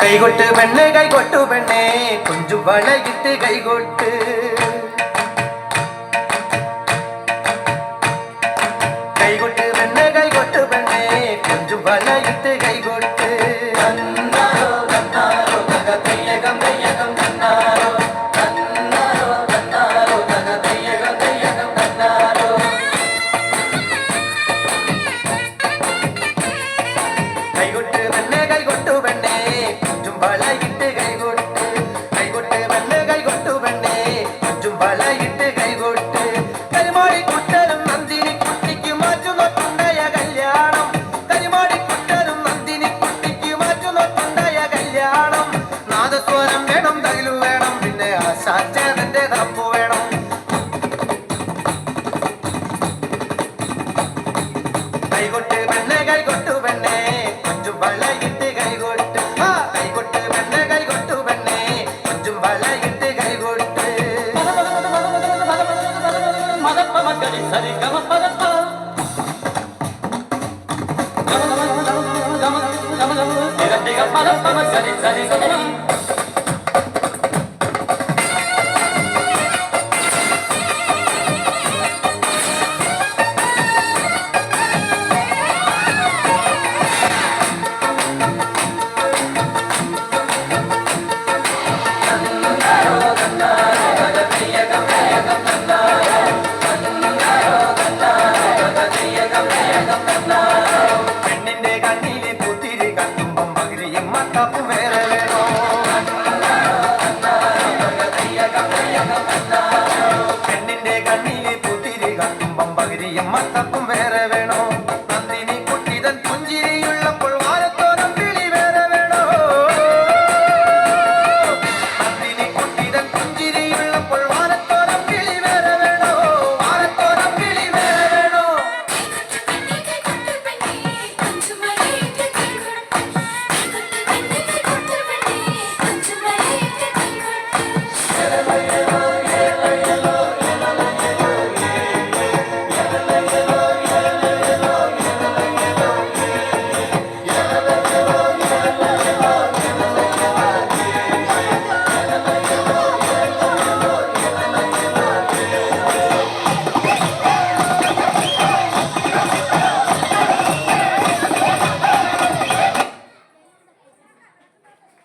കൈകൊട്ട് പെണ്ണെ കൈകൊട്ടു പെണ്ണെ കുഞ്ചു വളയിട്ട് കൈകൊട്ട് കൈകൊട്ട് പെണ്ണെ കൈകൊട്ടു പെണ്ണെ കുഞ്ചു വളയിട്ട് കൈകൊട്ട് തന്നാരോ തന്നാരോ തക തെയ്യകം തെയ്യകം തന്നാരോ തന്നാരോ തന്നാരോ തക തെയ്യകം തെയ്യകം തന്നാരോ കൈകൊട്ട് പെണ്ണെ കൈകൊട്ടു പെണ്ണെ കുഞ്ചും വളയിട്ട് കൈകൊട്ട് കൈകൊട്ട് പെണ്ണെ കൈകൊട്ടു പെണ്ണെ കുഞ്ചും വളയിട്ട് കൈകൊട്ട് കരിമാടി കുട്ടനും നന്ദിനി കുട്ടിക്ക് മാറ്റുന്നൊട്ടുണ്ടായ കല്യാണം കരിമാടി കുട്ടനും നന്ദിനി കുട്ടിക്ക് മാറ്റുന്നൊട്ടുണ്ടായ കല്യാണം നാദസ്വരം വേണം തകിലു വേണം പിന്നെ ആശാചേതന്റെ തപ്പു വേണം കൈകൊട്ട് പെണ്ണെ കൈകൊട്ടു പെണ്ണെ കുഞ്ചും വളയിട്ട് കൈകൊട്ട് കൈകൊട്ട് പെണ്ണെ കൈകൊട്ടു പെണ്ണെ കുഞ്ചും വളയിട്ട് കൈകൊട്ട് മദപ്പമകരി സരി ഗമ പദപ്പ ഗമ ഗമ ഗമ ഗമ ഗമ ഗമ ഗമ ഗമ ഗമ ഗമ